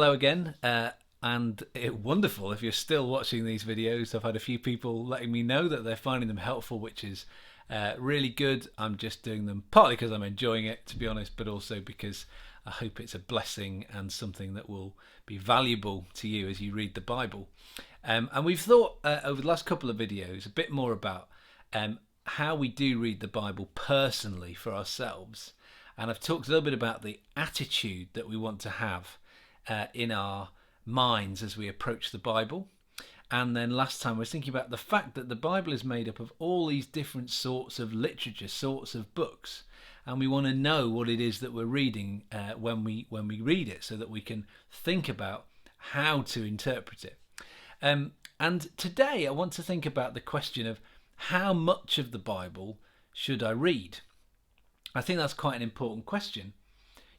Hello again, and wonderful if you're still watching these videos. I've had a few people letting me know that they're finding them helpful, which is really good. I'm just doing them partly because I'm enjoying it, to be honest, but also because I hope it's a blessing and something that will be valuable to you as you read the Bible. And we've thought over the last couple of videos a bit more about how we do read the Bible personally for ourselves. And I've talked a little bit about the attitude that we want to have in our minds as we approach the Bible. And then last time I was thinking about the fact that the Bible is made up of all these different sorts of literature, sorts of books. And we want to know what it is that we're reading when we read it, so that we can think about how to interpret it. And today I want to think about the question of how much of the Bible should I read? I think that's quite an important question.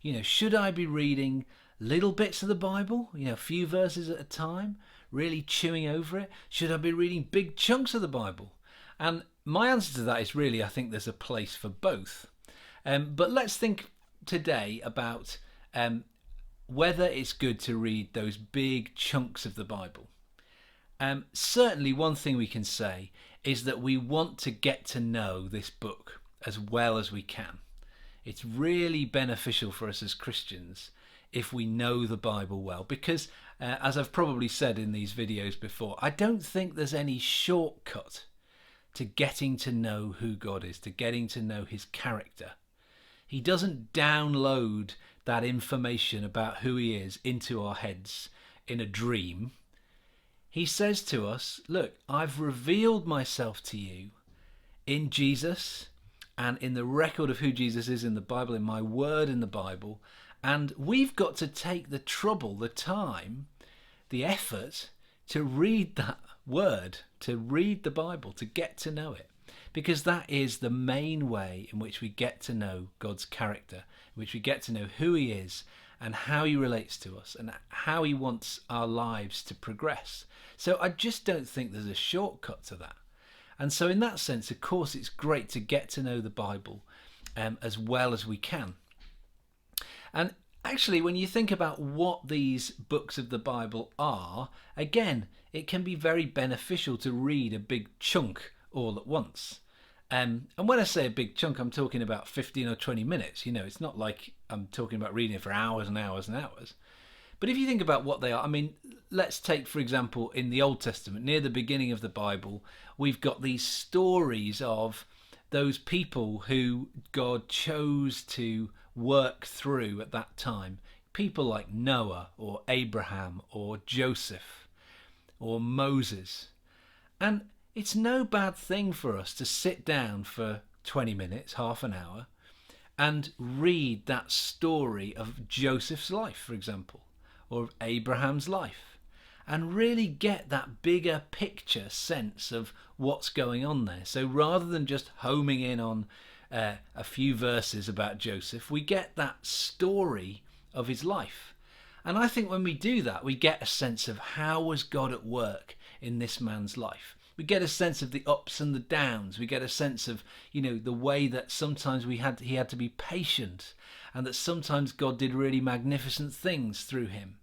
You know, should I be reading little bits of the Bible, a few verses at a time, really chewing over it? Should I be reading big chunks of the Bible? And my answer to that is really, I think there's a place for both. But let's think today about whether it's good to read those big chunks of the Bible. Certainly one thing we can say is that we want to get to know this book as well as we can. It's really beneficial for us as Christians if we know the Bible well, because as I've probably said in these videos before, I don't think there's any shortcut to getting to know who God is, to getting to know his character. He doesn't download that information about who he is into our heads in a dream. He says to us, look, I've revealed myself to you in Jesus and in the record of who Jesus is in the Bible, in my word in the Bible. And we've got to take the trouble, the time, the effort to read that word, to read the Bible, to get to know it. Because that is the main way in which we get to know God's character, in which we get to know who he is and how he relates to us and how he wants our lives to progress. So I just don't think there's a shortcut to that. And so in that sense, of course, it's great to get to know the Bible as well as we can. And actually, when you think about what these books of the Bible are, again, it can be very beneficial to read a big chunk all at once. And when I say a big chunk, I'm talking about 15 or 20 minutes. It's not like I'm talking about reading it for hours and hours and hours. But if you think about what they are, let's take, for example, in the Old Testament, near the beginning of the Bible, we've got these stories of those people who God chose to work through at that time. People like Noah or Abraham or Joseph or Moses. And it's no bad thing for us to sit down for 20 minutes, half an hour, and read that story of Joseph's life, for example, or of Abraham's life, and really get that bigger picture sense of what's going on there. So rather than just homing in on a few verses about Joseph, we get that story of his life. And I think when we do that, we get a sense of how was God at work in this man's life. We get a sense of the ups and the downs. We get a sense of, the way that sometimes he had to be patient, and that sometimes God did really magnificent things through him.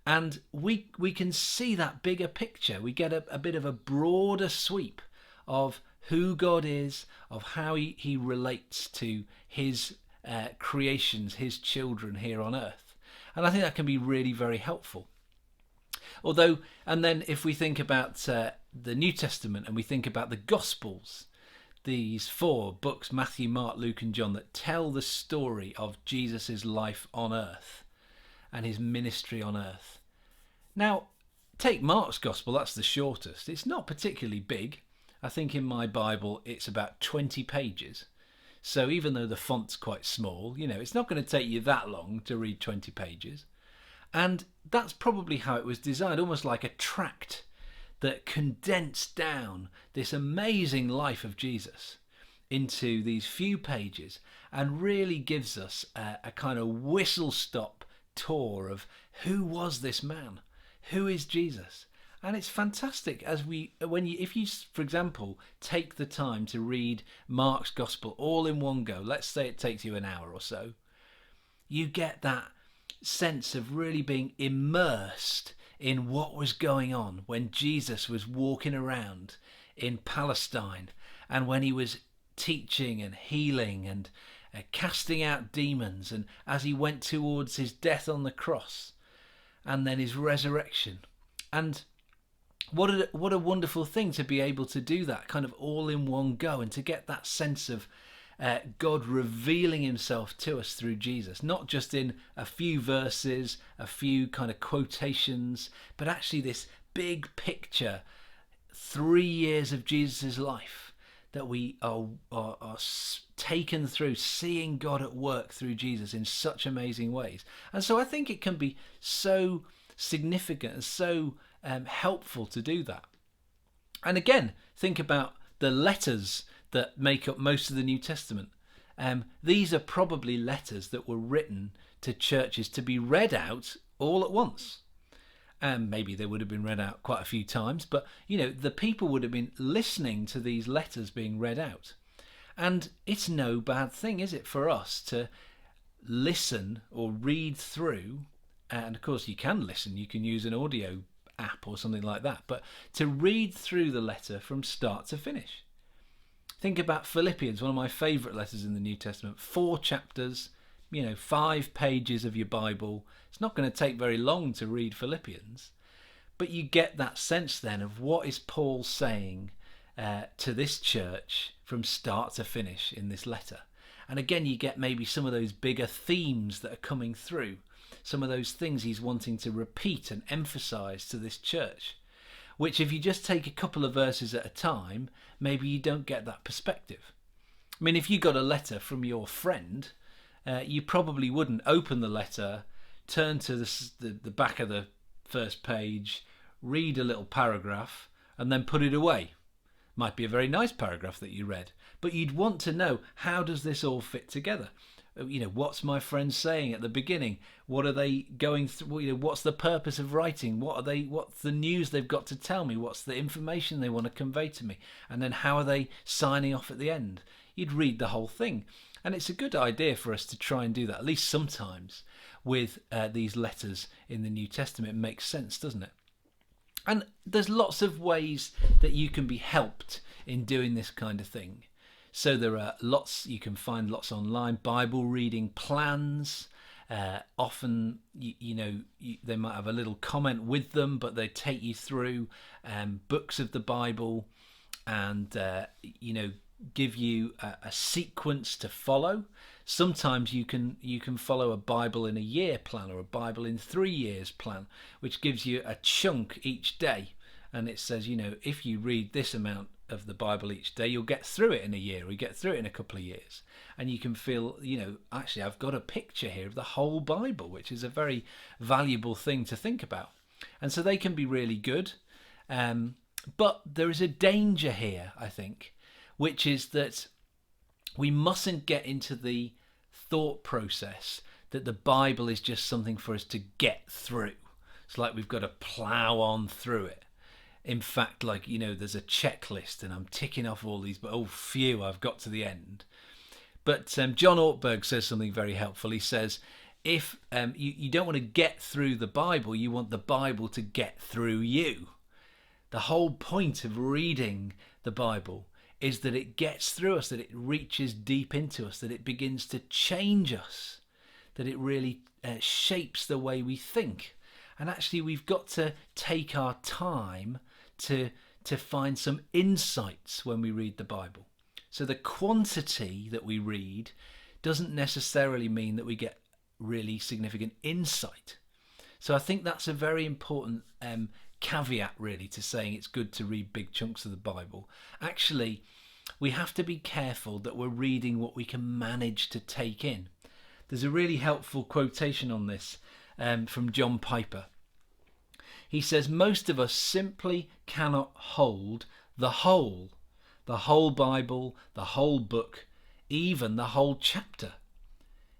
And we can see that bigger picture. We get a bit of a broader sweep of who God is, of how he relates to his creations, his children here on earth. And I think that can be really very helpful. And then if we think about the New Testament and we think about the Gospels, these 4 books, Matthew, Mark, Luke and John, that tell the story of Jesus' life on earth and his ministry on earth. Now, take Mark's Gospel, that's the shortest. It's not particularly big. I think in my Bible it's about 20 pages. So even though the font's quite small, it's not going to take you that long to read 20 pages. And that's probably how it was designed, almost like a tract that condensed down this amazing life of Jesus into these few pages and really gives us a kind of whistle-stop tour of who was this man, who is Jesus. And it's fantastic if you, for example, take the time to read Mark's Gospel all in one go. Let's say it takes you an hour or so. You get that sense of really being immersed in what was going on when Jesus was walking around in Palestine, and when he was teaching and healing and casting out demons, and as he went towards his death on the cross and then his resurrection. And what a wonderful thing to be able to do that kind of all in one go, and to get that sense of God revealing himself to us through Jesus, not just in a few verses, a few kind of quotations, but actually this big picture, 3 years of Jesus' life that we are taken through, seeing God at work through Jesus in such amazing ways. And so I think it can be so significant and so helpful to do that. And again, think about the letters that make up most of the New Testament. These are probably letters that were written to churches to be read out all at once. Maybe they would have been read out quite a few times, but the people would have been listening to these letters being read out. And it's no bad thing, is it, for us to listen or read through, and of course you can listen, you can use an audio app or something like that, but to read through the letter from start to finish. Think about Philippians, one of my favourite letters in the New Testament. 4 chapters, 5 pages of your Bible. It's not going to take very long to read Philippians, but you get that sense then of what is Paul saying to this church from start to finish in this letter. And again, you get maybe some of those bigger themes that are coming through, some of those things he's wanting to repeat and emphasize to this church, which if you just take a couple of verses at a time, maybe you don't get that perspective. I mean, if you got a letter from your friend, you probably wouldn't open the letter, turn to the back of the first page, read a little paragraph, and then put it away. Might be a very nice paragraph that you read, but you'd want to know, how does this all fit together? What's my friend saying at the beginning? What are they going through? What's the purpose of writing? What's the news they've got to tell me? What's the information they want to convey to me? And then how are they signing off at the end? You'd read the whole thing. And it's a good idea for us to try and do that, at least sometimes, with these letters in the New Testament. It makes sense, doesn't it? And there's lots of ways that you can be helped in doing this kind of thing. So there are you can find lots online, Bible reading plans. Often, they might have a little comment with them, but they take you through books of the Bible and, give you a sequence to follow. Sometimes you can follow a Bible in a year plan, or a Bible in 3 years plan, which gives you a chunk each day. And it says, if you read this amount of the Bible each day, you'll get through it in a year, or you get through it in a couple of years. And you can feel, actually I've got a picture here of the whole Bible, which is a very valuable thing to think about. And so they can be really good. But there is a danger here, I think, which is that we mustn't get into the thought process that the Bible is just something for us to get through. It's like we've got to plow on through it. In fact, there's a checklist and I'm ticking off all these, but oh phew, I've got to the end. But John Ortberg says something very helpful. He says, if you don't want to get through the Bible, you want the Bible to get through you. The whole point of reading the Bible is that it gets through us, that it reaches deep into us, that it begins to change us, that it really shapes the way we think. And actually, we've got to take our time to find some insights when we read the Bible. So the quantity that we read doesn't necessarily mean that we get really significant insight. So I think that's a very important caveat, really, to saying it's good to read big chunks of the Bible. Actually, we have to be careful that we're reading what we can manage to take in. There's a really helpful quotation on this from John Piper. He says, most of us simply cannot hold the whole Bible, the whole book, even the whole chapter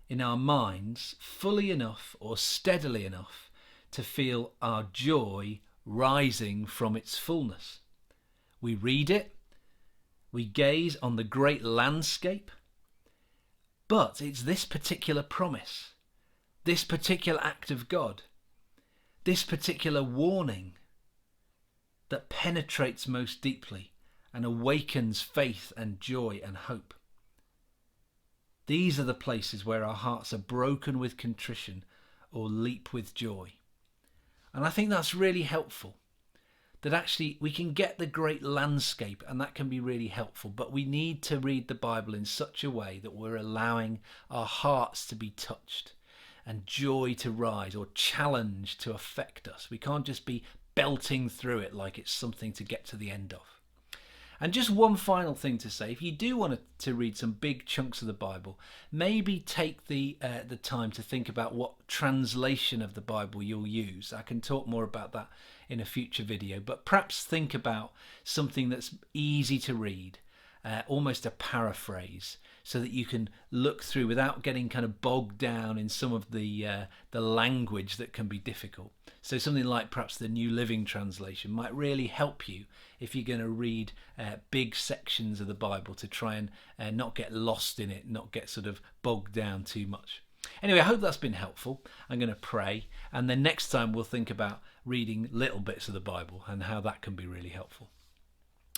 in our minds fully enough or steadily enough to feel our joy rising from its fullness. We read it, we gaze on the great landscape, but it's this particular promise, this particular act of God, this particular warning that penetrates most deeply and awakens faith and joy and hope. These are the places where our hearts are broken with contrition or leap with joy. And I think that's really helpful. That actually we can get the great landscape, and that can be really helpful, but we need to read the Bible in such a way that we're allowing our hearts to be touched and joy to rise, or challenge to affect us. We can't just be belting through it like it's something to get to the end of. And just one final thing to say, if you do want to read some big chunks of the Bible, maybe take the time to think about what translation of the Bible you'll use. I can talk more about that in a future video, but perhaps think about something that's easy to read, almost a paraphrase, so that you can look through without getting kind of bogged down in some of the language that can be difficult. So something like perhaps the New Living Translation might really help you if you're going to read big sections of the Bible, to try and not get lost in it, not get sort of bogged down too much. Anyway, I hope that's been helpful. I'm going to pray, and then next time we'll think about reading little bits of the Bible and how that can be really helpful.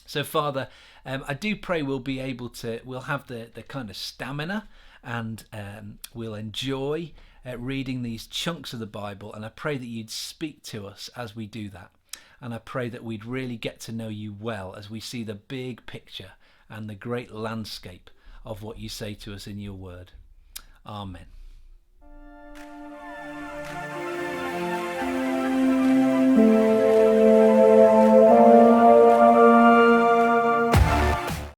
So Father, I do pray we'll have the kind of stamina, and we'll enjoy reading these chunks of the Bible, and I pray that you'd speak to us as we do that. And I pray that we'd really get to know you well as we see the big picture and the great landscape of what you say to us in your word. Amen.